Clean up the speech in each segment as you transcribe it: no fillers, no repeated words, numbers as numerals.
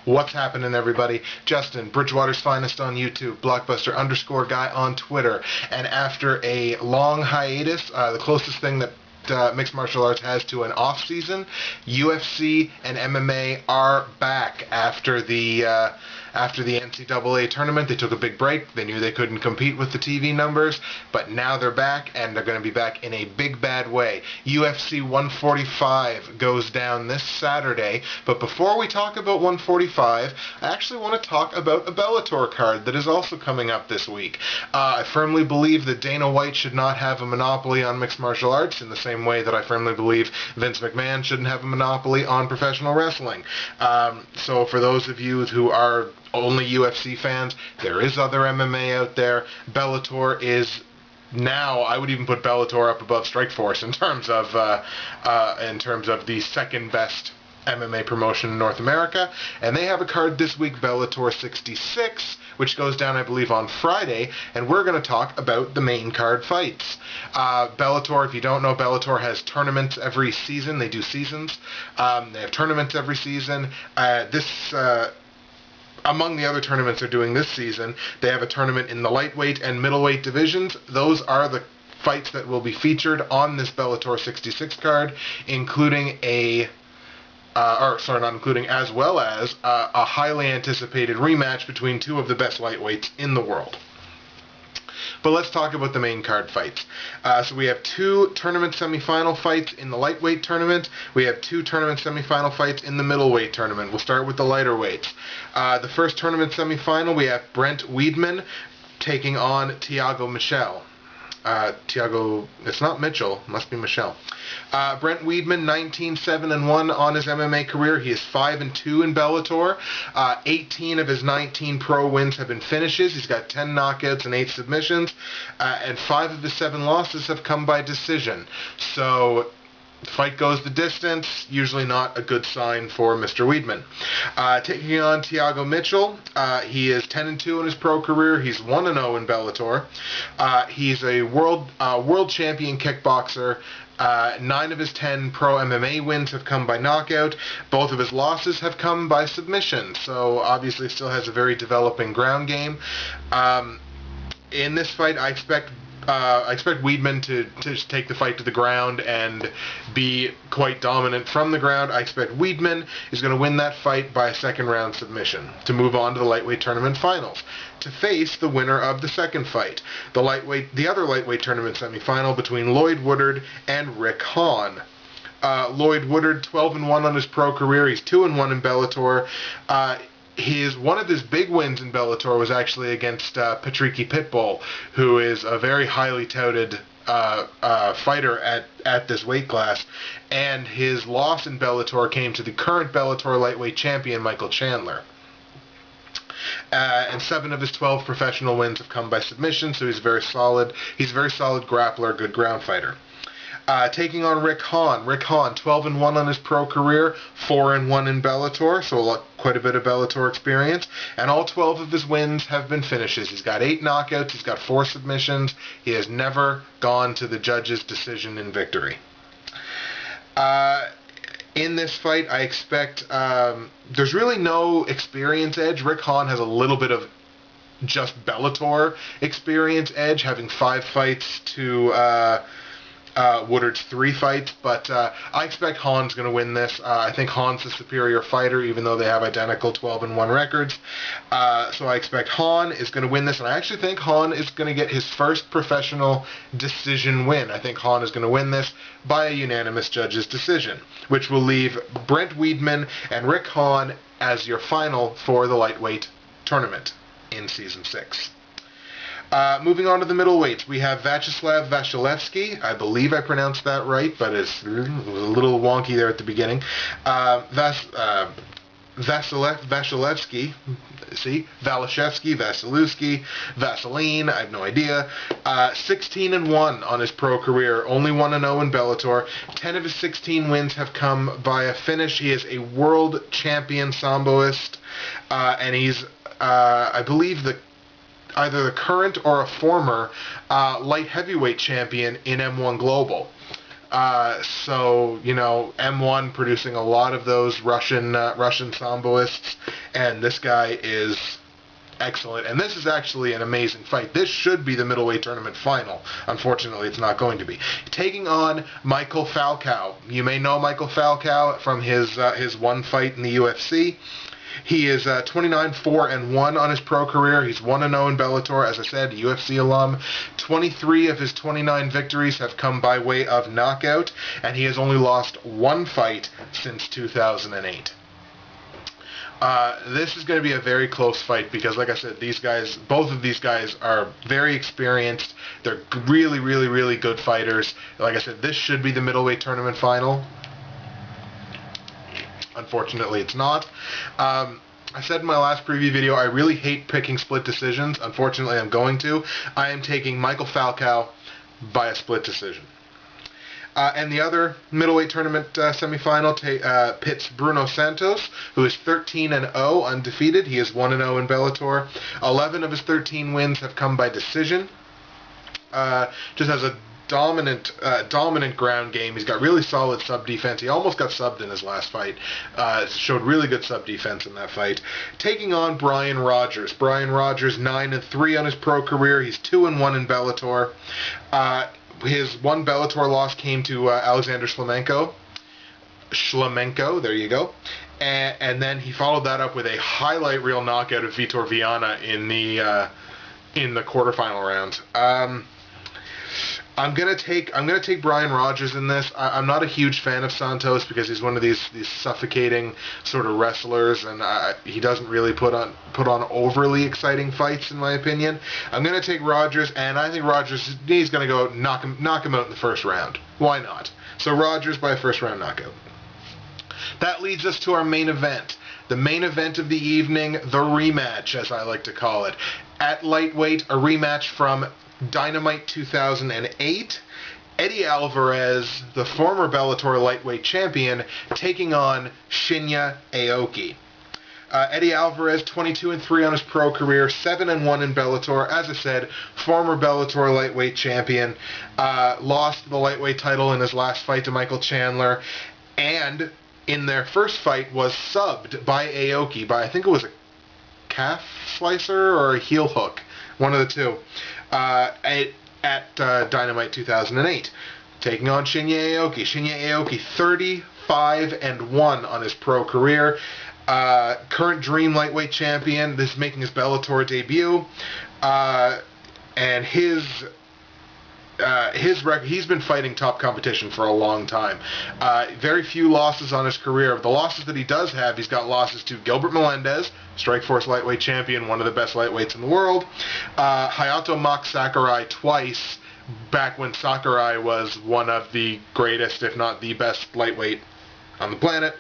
What's happening, everybody? Justin, Bridgewater's Finest on YouTube, Blockbuster_guy on Twitter. And after a long hiatus, the closest thing that mixed martial arts has to an off-season, UFC and MMA are back after the NCAA tournament. They took a big break. They knew they couldn't compete with the TV numbers, but now they're back, and they're going to be back in a big bad way. UFC 145 goes down this Saturday, but before we talk about 145, I actually want to talk about a Bellator card that is also coming up this week. I firmly believe that Dana White should not have a monopoly on mixed martial arts in the same way that I firmly believe Vince McMahon shouldn't have a monopoly on professional wrestling. So for those of you who are only UFC fans, there is other MMA out there. Bellator is now, I would even put Bellator up above Strikeforce in terms of the second best MMA promotion in North America, and they have a card this week, Bellator 66, which goes down, I believe, on Friday, and we're going to talk about the main card fights. Bellator, if you don't know, Bellator has tournaments every season. They do seasons. They have tournaments every season. Among the other tournaments they're doing this season, they have a tournament in the lightweight and middleweight divisions. Those are the fights that will be featured on this Bellator 66 card, including as well as a highly anticipated rematch between two of the best lightweights in the world. But let's talk about the main card fights. So we have two tournament semifinal fights in the lightweight tournament. We have two tournament semifinal fights in the middleweight tournament. We'll start with the lighter weights. The first tournament semifinal, we have Brent Weidman taking on Thiago Michel. It's not Mitchell, must be Michelle. Brent Weidman, 19-7-1 on his MMA career. He is 5-2 in Bellator. 18 of his 19 pro wins have been finishes. He's got 10 knockouts and 8 submissions, and 5 of his 7 losses have come by decision. So the fight goes the distance, usually not a good sign for Mr. Weidman. Taking on Thiago Mitchell, he is 10-2 in his pro career. He's 1-0 in Bellator. He's a world champion kickboxer. 9 of his 10 pro MMA wins have come by knockout. Both of his losses have come by submission, so obviously still has a very developing ground game. In this fight, I expect Weidman to just take the fight to the ground and be quite dominant from the ground. I expect Weidman is going to win that fight by a second-round submission to move on to the lightweight tournament finals, to face the winner of the second fight, the other lightweight tournament semifinal between Lloyd Woodard and Rick Hahn. Lloyd Woodard, 12-1 on his pro career. He's 2-1 in Bellator. One of his big wins in Bellator was actually against Patricky Pitbull, who is a very highly touted fighter at this weight class, and his loss in Bellator came to the current Bellator lightweight champion, Michael Chandler. And 7 of his 12 professional wins have come by submission, so he's very solid. He's a very solid grappler, good ground fighter. Taking on Rick Hahn. Rick Hahn, 12-1 on his pro career, 4-1 in Bellator, so quite a bit of Bellator experience. And all 12 of his wins have been finishes. He's got 8 knockouts, he's got 4 submissions. He has never gone to the judge's decision in victory. In this fight, I expect there's really no experience edge. Rick Hahn has a little bit of just Bellator experience edge, having 5 fights to Woodard's 3 fights, but I expect Hahn's going to win this. I think Hahn's the superior fighter, even though they have identical 12-1 records. So I expect Hahn is going to win this, and I actually think Hahn is going to get his first professional decision win. I think Hahn is going to win this by a unanimous judge's decision, which will leave Brent Weidman and Rick Hahn as your final for the lightweight tournament in Season 6. Moving on to the middleweights, we have Vyacheslav Vasilevsky. I believe I pronounced that right, but it was a little wonky there at the beginning. Vasilevsky, Vasilevsky, Vaseline, I have no idea. 16-1 on his pro career, only 1-0 in Bellator. 10 of his 16 wins have come by a finish. He is a world champion samboist, and he's, I believe, either the current or a former light heavyweight champion in M1 Global. So, you know, M1 producing a lot of those Russian samboists, and this guy is excellent, and this is actually an amazing fight. This should be the middleweight tournament final. Unfortunately, it's not going to be. Taking on Michael Falcao. You may know Michael Falcao from his one fight in the UFC. He is 29-4-1 on his pro career. He's 1-0 in Bellator, as I said, UFC alum. 23 of his 29 victories have come by way of knockout, and he has only lost one fight since 2008. This is going to be a very close fight because, like I said, both of these guys are very experienced. They're really, really, really good fighters. Like I said, this should be the middleweight tournament final. Unfortunately, it's not. I said in my last preview video, I really hate picking split decisions. Unfortunately, I'm going to. I am taking Michael Falcao by a split decision. And the other middleweight tournament semifinal pits Bruno Santos, who is 13-0 undefeated. He is 1-0 in Bellator. 11 of his 13 wins have come by decision. Just has a dominant ground game. He's got really solid sub defense. He almost got subbed in his last fight. Showed really good sub defense in that fight. Taking on Brian Rogers. Brian Rogers 9-3 on his pro career. He's 2-1 in Bellator. His one Bellator loss came to Alexander Shlemenko. There you go. And then he followed that up with a highlight reel knockout of Vitor Viana in the quarterfinal round. I'm gonna take Brian Rogers in this. I'm not a huge fan of Santos because he's one of these suffocating sort of wrestlers, and he doesn't really put on overly exciting fights, in my opinion. I'm gonna take Rogers, and I think Rogers, he's gonna go knock him out in the first round. Why not? So Rogers by a first round knockout. That leads us to our main event. The main event of the evening, the rematch, as I like to call it. At lightweight, a rematch from Dynamite 2008, Eddie Alvarez, the former Bellator lightweight champion, taking on Shinya Aoki. Eddie Alvarez, 22-3 on his pro career, 7-1 in Bellator. As I said, former Bellator lightweight champion, lost the lightweight title in his last fight to Michael Chandler, and in their first fight was subbed by Aoki by, I think it was a calf slicer or a heel hook, one of the two. At Dynamite 2008, taking on Shinya Aoki. Shinya Aoki, 35-1 on his pro career. Current Dream lightweight champion. This is making his Bellator debut. And his record, he's been fighting top competition for a long time. Very few losses on his career. The losses that he does have, he's got losses to Gilbert Melendez, Strikeforce lightweight champion, one of the best lightweights in the world. Hayato Max Sakurai twice, back when Sakurai was one of the greatest, if not the best lightweight on the planet.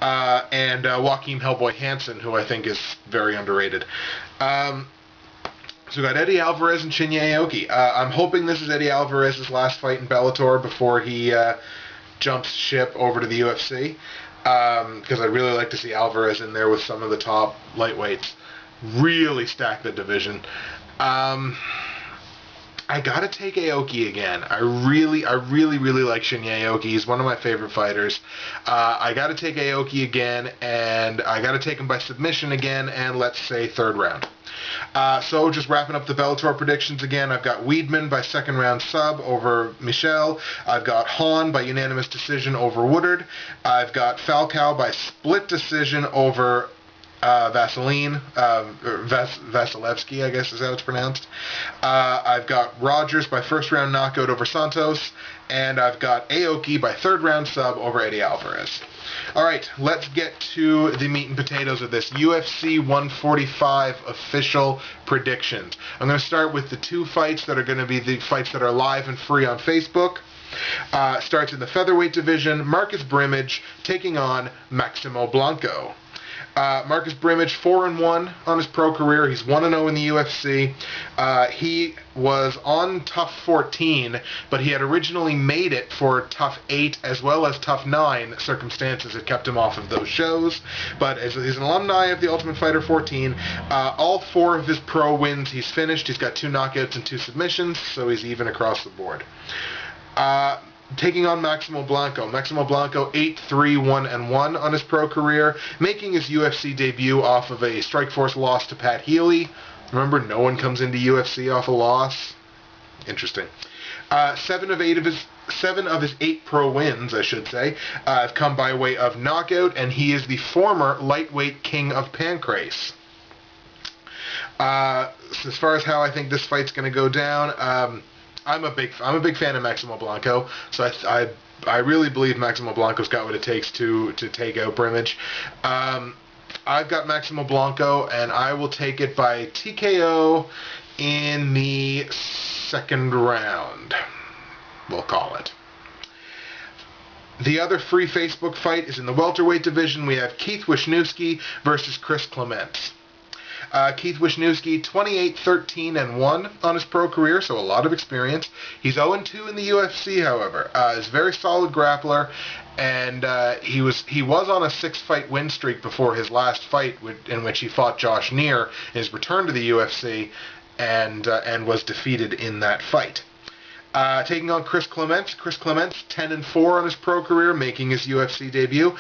And Joaquim Hellboy Hansen, who I think is very underrated. So we got Eddie Alvarez and Shinya Aoki. I'm hoping this is Eddie Alvarez's last fight in Bellator before he jumps ship over to the UFC. Because I'd really like to see Alvarez in there with some of the top lightweights. Really stack the division. I gotta take Aoki again. I really like Shinya Aoki. He's one of my favorite fighters. I gotta take Aoki again, and I gotta take him by submission again, and let's say third round. So just wrapping up the Bellator predictions again, I've got Weidman by second round sub over Michel. I've got Hahn by unanimous decision over Woodard. I've got Falcao by split decision over Vasilevsky, I guess is how it's pronounced. I've got Rogers by first round knockout over Santos, and I've got Aoki by third round sub over Eddie Alvarez. Alright, let's get to the meat and potatoes of this. UFC 145 official predictions. I'm going to start with the two fights that are going to be the fights that are live and free on Facebook. Starts in the featherweight division, Marcus Brimage taking on Maximo Blanco. Marcus Brimage, 4-1 on his pro career. He's 1-0 in the UFC. He was on TUF 14, but he had originally made it for TUF 8 as well as TUF 9. Circumstances had kept him off of those shows. But as he's an alumni of the Ultimate Fighter 14, all four of his pro wins he's finished. He's got 2 knockouts and 2 submissions, so he's even across the board. taking on Maximo Blanco. Maximo Blanco 8-3-1-1 on his pro career, making his UFC debut off of a Strikeforce loss to Pat Healy. Remember, no one comes into UFC off a loss. Interesting. Seven of his 8 pro wins, I should say, have come by way of knockout, and he is the former lightweight king of Pancrase. So as far as how I think this fight's going to go down, I'm a big fan of Maximo Blanco, so I really believe Maximo Blanco's got what it takes to take out Brimage. I've got Maximo Blanco, and I will take it by TKO in the second round, we'll call it. The other free Facebook fight is in the welterweight division. We have Keith Wisniewski versus Chris Clements. Keith Wisniewski, 28-13-1 on his pro career, so a lot of experience. He's 0-2 in the UFC, however. He's a very solid grappler, and he was on a 6-fight win streak before his last fight, in which he fought Josh Neer in his return to the UFC, and was defeated in that fight. Taking on Chris Clements. Chris Clements, 10-4 on his pro career, making his UFC debut.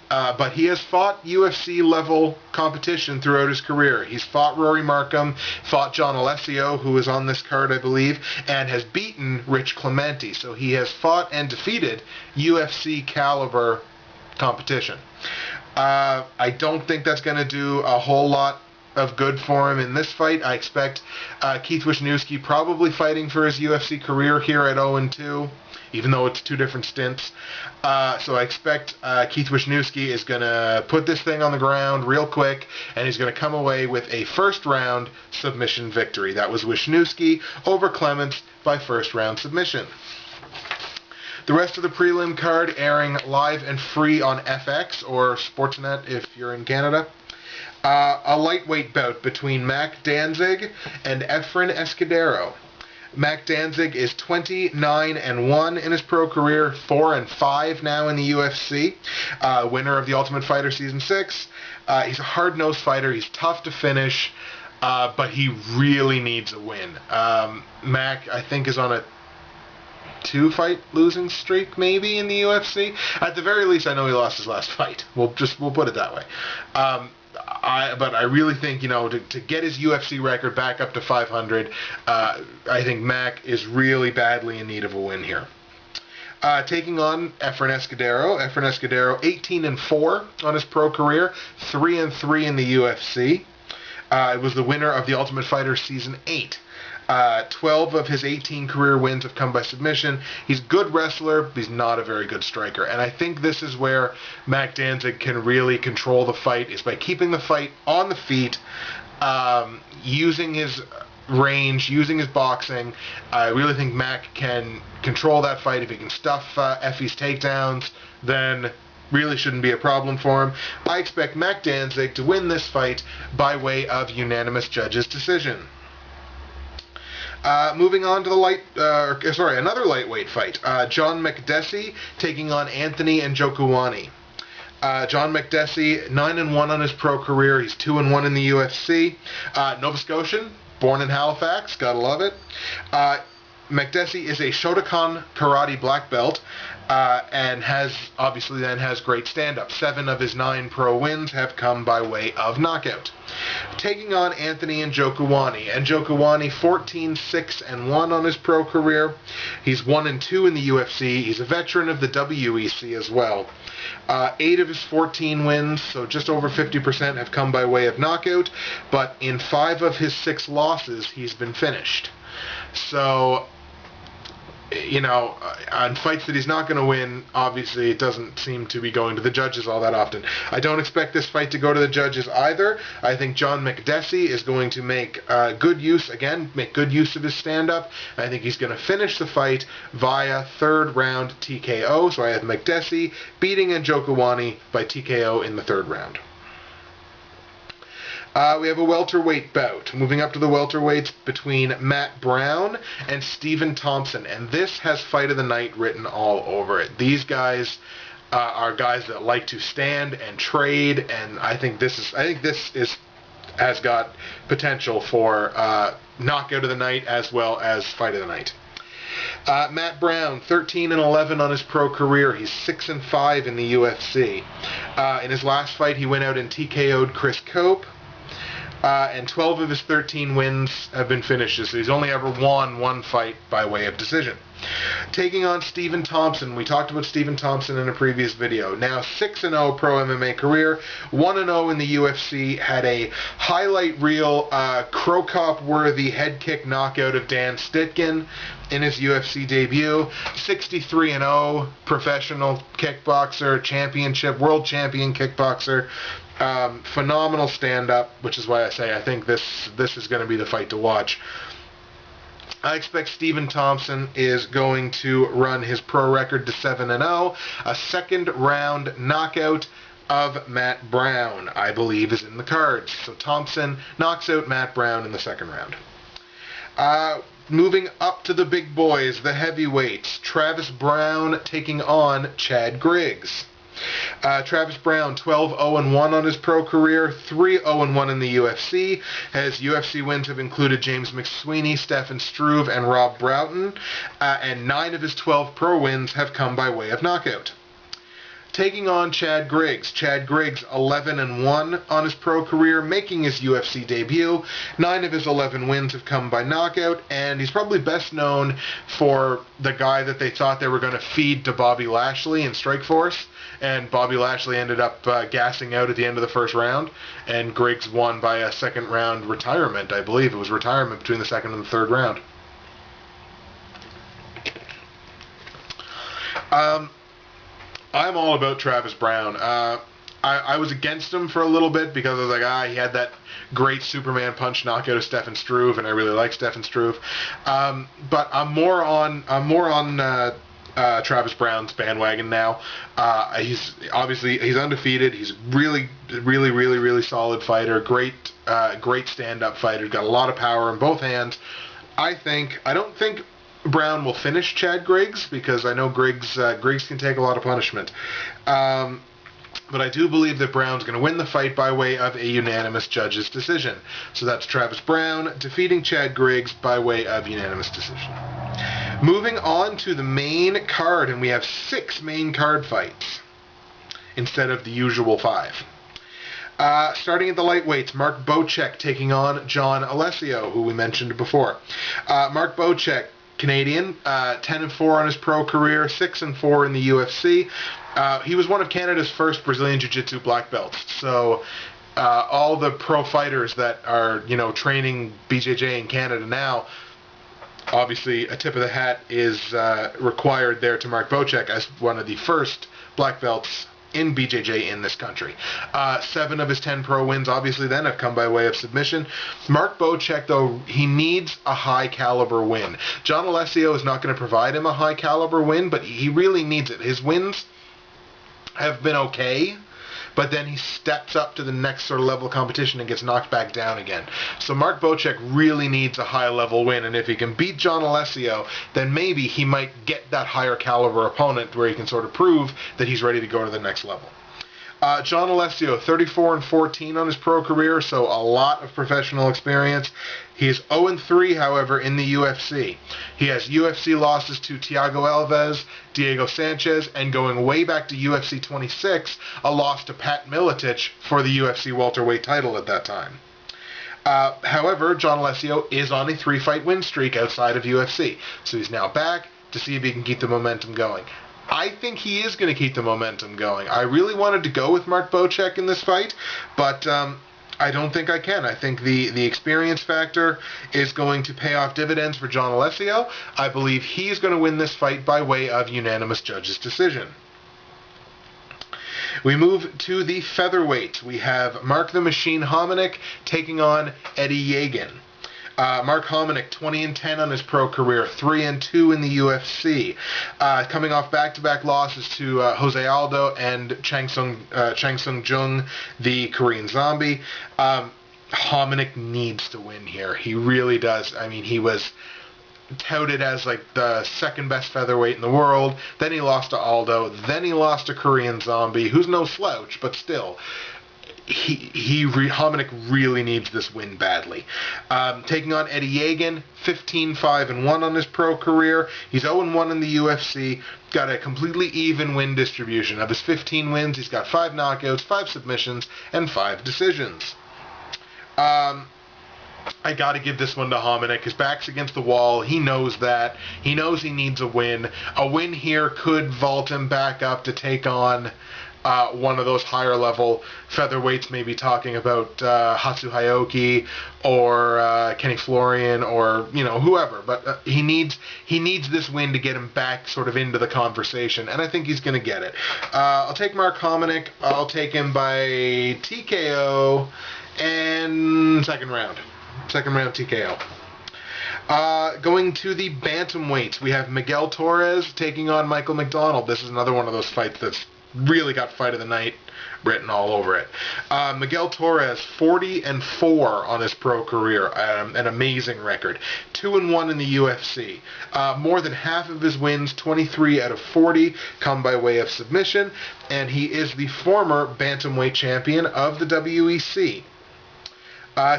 But he has fought UFC-level competition throughout his career. He's fought Rory Markham, fought John Alessio, who is on this card, I believe, and has beaten Rich Clemente. So he has fought and defeated UFC-caliber competition. I don't think that's going to do a whole lot of good for him in this fight. I expect Keith Wisniewski probably fighting for his UFC career here at 0-2. Even though it's 2 different stints. So I expect Keith Wisniewski is going to put this thing on the ground real quick, and he's going to come away with a first-round submission victory. That was Wisniewski over Clements by first-round submission. The rest of the prelim card airing live and free on FX or Sportsnet if you're in Canada. A lightweight bout between Mac Danzig and Efren Escudero. Mac Danzig is 29-1 in his pro career, 4-5 now in the UFC. Winner of the Ultimate Fighter Season 6. He's a hard-nosed fighter. He's tough to finish, but he really needs a win. Mac, I think, is on a 2-fight losing streak, maybe, in the UFC. At the very least, I know he lost his last fight. We'll put it that way. But I really think, to get his UFC record back up to 500, I think Mac is really badly in need of a win here. Taking on Efren Escudero. Efren Escudero, 18-4 on his pro career, 3-3 in the UFC. It was the winner of the Ultimate Fighter Season 8. 12 of his 18 career wins have come by submission. He's a good wrestler, but he's not a very good striker. And I think this is where Mac Danzig can really control the fight, is by keeping the fight on the feet, using his range, using his boxing. I really think Mac can control that fight. If he can stuff Effie's takedowns, then really shouldn't be a problem for him. I expect Mac Danzig to win this fight by way of unanimous judges' decision. Moving on to the another lightweight fight. John Makdessi taking on Anthony Njokuani. John Makdessi, 9-1 on his pro career. He's 2-1 in the UFC. Nova Scotian, born in Halifax. Gotta love it. Makdessi is a Shotokan karate black belt, and has great stand-up. 7 of his 9 pro wins have come by way of knockout. Taking on Anthony Njokuani. Njokuani, 14-6-1 on his pro career. He's 1-2 in the UFC. He's a veteran of the WEC as well. 8 of his 14 wins, so just over 50%, have come by way of knockout, but in 5 of his 6 losses, he's been finished. So, on fights that he's not going to win, obviously it doesn't seem to be going to the judges all that often. I don't expect this fight to go to the judges either. I think John Makdessi is going to make good use of his stand-up. I think he's going to finish the fight via third round TKO. So I have Makdessi beating Njokuani by TKO in the third round. We have a welterweight bout. Moving up to the welterweights between Matt Brown and Stephen Thompson. And this has Fight of the Night written all over it. These guys are guys that like to stand and trade, and I think this has got potential for knockout of the night as well as Fight of the Night. Matt Brown, 13-11 on his pro career. He's 6-5 in the UFC. In his last fight, he went out and TKO'd Chris Cope. And 12 of his 13 wins have been finishes, so he's only ever won one fight by way of decision. Taking on Stephen Thompson. We talked about Stephen Thompson in a previous video. Now 6-0 pro MMA career, 1-0 in the UFC, had a highlight reel Crow Cop-worthy head kick knockout of Dan Stitkin in his UFC debut. 63-0 professional kickboxer, championship, world champion kickboxer. Phenomenal stand-up, which is why I say I think this is going to be the fight to watch. I expect Stephen Thompson is going to run his pro record to 7-0. A second-round knockout of Matt Brown, I believe, is in the cards. So Thompson knocks out Matt Brown in the second round. Moving up to the big boys, the heavyweights. Travis Brown taking on Chad Griggs. Travis Brown, 12-0-1 on his pro career, 3-0-1 in the UFC. His UFC wins have included James McSweeney, Stefan Struve, and Rob Broughton, and 9 of his 12 pro wins have come by way of knockout. Taking on Chad Griggs. Chad Griggs, 11-1 on his pro career, making his UFC debut. 9 of his 11 wins have come by knockout, and he's probably best known for the guy that they thought they were going to feed to Bobby Lashley in Strikeforce, and Bobby Lashley ended up gassing out at the end of the first round, and Griggs won by a second-round retirement, I believe. It was retirement between the second and the third round. I'm all about Travis Brown. I was against him for a little bit because I was like, he had that great Superman punch knockout of Stefan Struve, and I really like Stefan Struve. But I'm more on Travis Brown's bandwagon now. He's undefeated. He's really solid fighter. Great stand-up fighter. Got a lot of power in both hands. I don't think Brown will finish Chad Griggs because I know Griggs can take a lot of punishment. But I do believe that Brown's going to win the fight by way of a unanimous judge's decision. So that's Travis Brown defeating Chad Griggs by way of unanimous decision. Moving on to the main card, and we have 6 main card fights instead of the usual 5. Starting at the lightweights, Mark Bocek taking on John Alessio, who we mentioned before. Mark Bocek, Canadian, 10-4 on his pro career, 6-4 in the UFC. He was one of Canada's first Brazilian Jiu-Jitsu black belts. So all the pro fighters that are, training BJJ in Canada now, obviously a tip of the hat is required there to Mark Bocek as one of the first black belts in BJJ in this country. 7 of his 10 pro wins obviously then have come by way of submission. Mark Bocek, though, he needs a high caliber win. John Alessio is not going to provide him a high caliber win, but he really needs it. His wins have been okay, but then he steps up to the next sort of level of competition and gets knocked back down again. So Mark Bocek really needs a high-level win, and if he can beat John Alessio, then maybe he might get that higher caliber opponent where he can sort of prove that he's ready to go to the next level. John Alessio, 34-14 on his pro career, so a lot of professional experience. He is 0-3, however, in the UFC. He has UFC losses to Thiago Alves, Diego Sanchez, and going way back to UFC 26, a loss to Pat Miletich for the UFC welterweight title at that time. However, John Alessio is on a 3-fight win streak outside of UFC, so he's now back to see if he can keep the momentum going. I think he is going to keep the momentum going. I really wanted to go with Mark Bocek in this fight, but I don't think I can. I think the experience factor is going to pay off dividends for John Alessio. I believe he's going to win this fight by way of unanimous judge's decision. We move to the featherweight. We have Mark the Machine Hominick taking on Eddie Yeagan. Mark Hominick, 20-10 on his pro career, 3-2 in the UFC, coming off back-to-back losses to Jose Aldo and Chang Sung Jung, the Korean Zombie. Hominick needs to win here. He really does. I mean, he was touted as like the second best featherweight in the world. Then he lost to Aldo. Then he lost to Korean Zombie, who's no slouch, but still. Hominick really needs this win badly. Taking on Eddie Yeagan, 15-5-1 on his pro career. He's 0-1 in the UFC. Got a completely even win distribution. Of his 15 wins, he's got 5 knockouts, 5 submissions, and 5 decisions. I got to give this one to Hominick. His back's against the wall. He knows that. He knows he needs a win. A win here could vault him back up to take on one of those higher level featherweights, maybe talking about Hatsu Hayoki or Kenny Florian or whoever. But he needs this win to get him back sort of into the conversation, and I think he's going to get it. I'll take Mark Hominick. I'll take him by TKO and second round TKO. Going to the bantamweights, we have Miguel Torres taking on Michael McDonald. This is another one of those fights that's really got fight of the night written all over it. Miguel Torres, 40-4 on his pro career, an amazing record. 2-1 in the UFC. More than half of his wins, 23 out of 40, come by way of submission, and he is the former bantamweight champion of the WEC.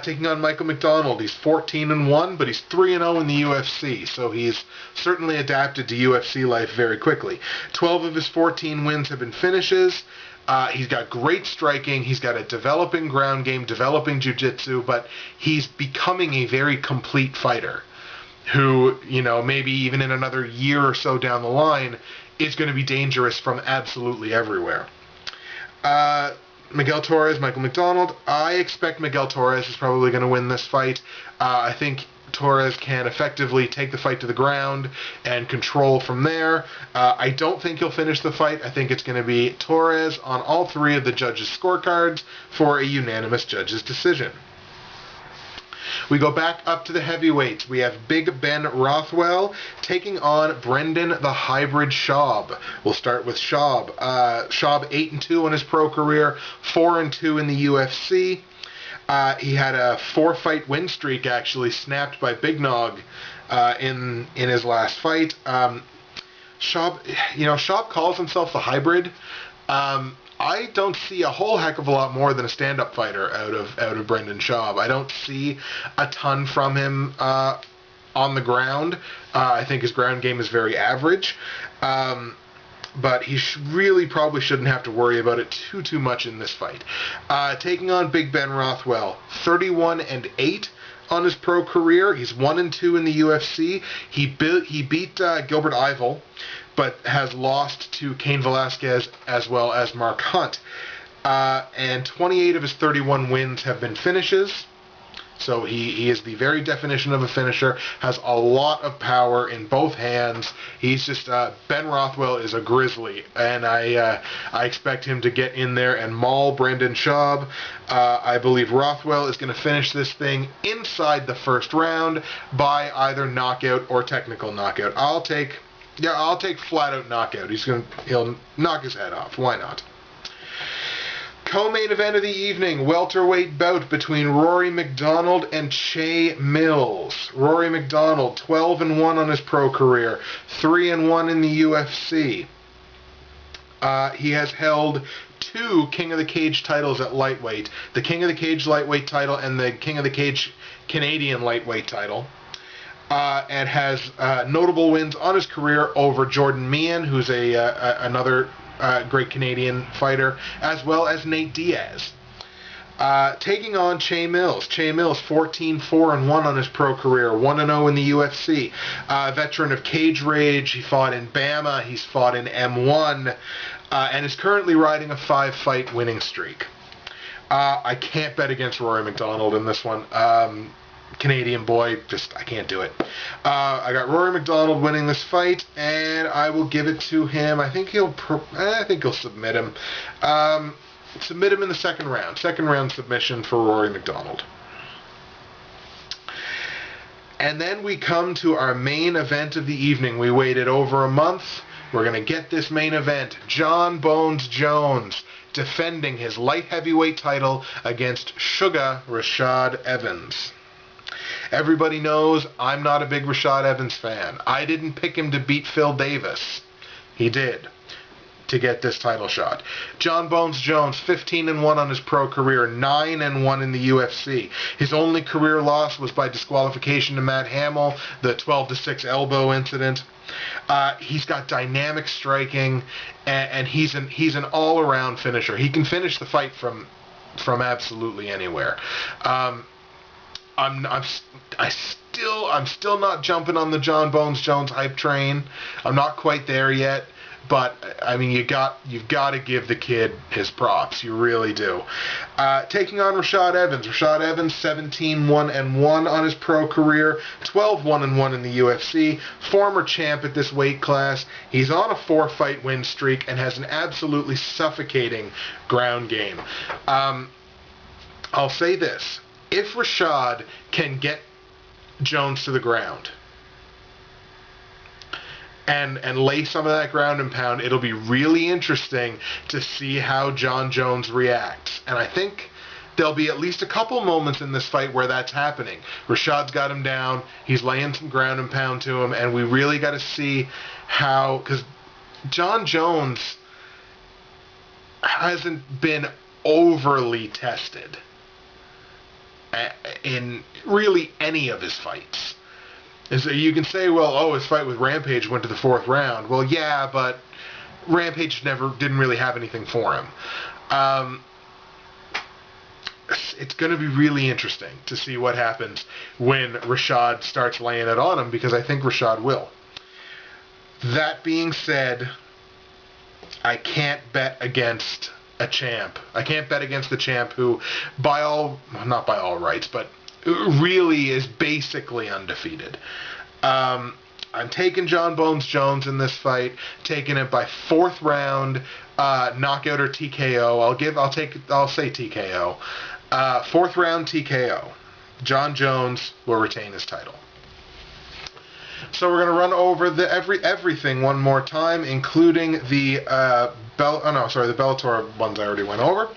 Taking on Michael McDonald, he's 14-1, but he's 3-0 in the UFC, so he's certainly adapted to UFC life very quickly. 12 of his 14 wins have been finishes. He's got great striking. He's got a developing ground game, developing jiu-jitsu, but he's becoming a very complete fighter who, maybe even in another year or so down the line, is going to be dangerous from absolutely everywhere. Miguel Torres, Michael McDonald. I expect Miguel Torres is probably going to win this fight. I think Torres can effectively take the fight to the ground and control from there. I don't think he'll finish the fight. I think it's going to be Torres on all 3 of the judges' scorecards for a unanimous judges' decision. We go back up to the heavyweights. We have Big Ben Rothwell taking on Brendan the Hybrid Schaub. We'll start with Schaub. Schaub 8-2 on his pro career, 4-2 in the UFC. He had a 4-fight win streak actually snapped by Big Nog in his last fight. Schaub calls himself the Hybrid. I don't see a whole heck of a lot more than a stand-up fighter out of Brendan Schaub. I don't see a ton from him on the ground. I think his ground game is very average. But he really probably shouldn't have to worry about it too much in this fight. Taking on Big Ben Rothwell, 31-8 on his pro career. He's 1-2 in the UFC. He beat Gilbert Yvel, but has lost to Cain Velasquez as well as Mark Hunt. And 28 of his 31 wins have been finishes. So he is the very definition of a finisher, has a lot of power in both hands. He's just, Ben Rothwell is a grizzly, and I expect him to get in there and maul Brendan Schaub. I believe Rothwell is going to finish this thing inside the first round by either knockout or technical knockout. I'll take flat out knockout. He'll knock his head off. Why not? Co-main event of the evening, welterweight bout between Rory MacDonald and Che Mills. Rory MacDonald, 12-1 on his pro career, 3-1 in the UFC. He has held 2 King of the Cage titles at lightweight, the King of the Cage lightweight title and the King of the Cage Canadian lightweight title. And has notable wins on his career over Jordan Meehan, who's another great Canadian fighter, as well as Nate Diaz. Taking on Che Mills. Che Mills, 14-4-1 on his pro career, 1-0 in the UFC. Veteran of Cage Rage. He fought in BAMMA. He's fought in M1. And is currently riding a 5-fight winning streak. I can't bet against Rory MacDonald in this one. Canadian boy, I can't do it. I got Rory MacDonald winning this fight, and I will give it to him. I think he'll submit him. Submit him in the second round. Second round submission for Rory MacDonald. And then we come to our main event of the evening. We waited over a month. We're going to get this main event. John Bones Jones defending his light heavyweight title against Sugar Rashad Evans. Everybody knows I'm not a big Rashad Evans fan. I didn't pick him to beat Phil Davis. He did. to get this title shot. John Bones Jones, 15-1 on his pro career, 9-1 in the UFC. His only career loss was by disqualification to Matt Hamill, the 12-6 elbow incident. He's got dynamic striking, and he's an all-around finisher. He can finish the fight from absolutely anywhere. I'm still not jumping on the John Bones Jones hype train. I'm not quite there yet, but I mean you've got to give the kid his props. You really do. Taking on Rashad Evans. Rashad Evans, 17-1-1 on his pro career, 12-1-1 in the UFC. Former champ at this weight class. He's on a 4-fight win streak and has an absolutely suffocating ground game. I'll say this. If Rashad can get Jones to the ground and lay some of that ground and pound, it'll be really interesting to see how John Jones reacts. And I think there'll be at least a couple moments in this fight where that's happening. Rashad's got him down, he's laying some ground and pound to him, and we really got to see how, because John Jones hasn't been overly tested in really any of his fights. And so you can say, well, his fight with Rampage went to the 4th round. Well, yeah, but Rampage didn't really have anything for him. It's going to be really interesting to see what happens when Rashad starts laying it on him, because I think Rashad will. That being said, I can't bet against a champ. I can't bet against the champ who, not by all rights, but really is basically undefeated. I'm taking John Bones Jones in this fight, taking it by 4th round knockout or TKO. I'll say TKO. 4th round TKO. John Jones will retain his title. So we're going to run over everything one more time, including the the Bellator ones I already went over.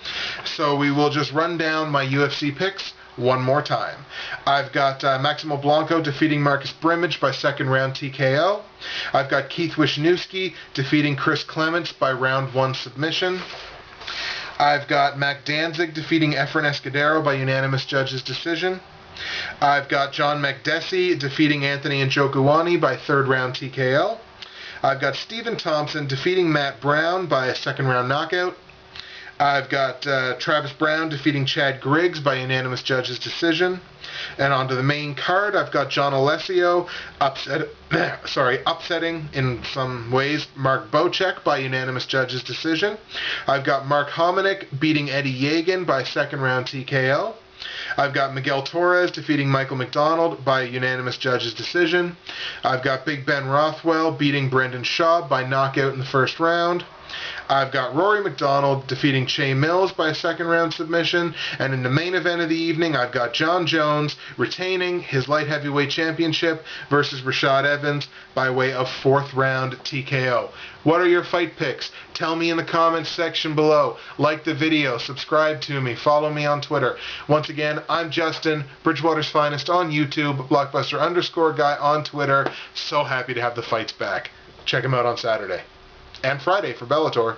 So we will just run down my UFC picks one more time. I've got Maximo Blanco defeating Marcus Brimage by 2nd round TKO. I've got Keith Wisniewski defeating Chris Clements by round 1 submission. I've got Mac Danzig defeating Efren Escudero by unanimous judges' decision. I've got John Makdessi defeating Anthony Njokuani by 3rd round TKO. I've got Stephen Thompson defeating Matt Brown by a 2nd round knockout. I've got Travis Brown defeating Chad Griggs by unanimous judges' decision. And onto the main card, I've got John Alessio upsetting in some ways Mark Bocek by unanimous judges' decision. I've got Mark Hominick beating Eddie Yegan by 2nd round TKO. I've got Miguel Torres defeating Michael McDonald by unanimous judges' decision. I've got Big Ben Rothwell beating Brendan Schaub by knockout in the 1st round. I've got Rory McDonald defeating Che Mills by a 2nd round submission. And in the main event of the evening, I've got John Jones retaining his light heavyweight championship versus Rashad Evans by way of 4th round TKO. What are your fight picks? Tell me in the comments section below. Like the video, subscribe to me, follow me on Twitter. Once again, I'm Justin, Bridgewater's Finest on YouTube, Blockbuster_guy on Twitter. So happy to have the fights back. Check them out on Saturday. And Friday for Bellator.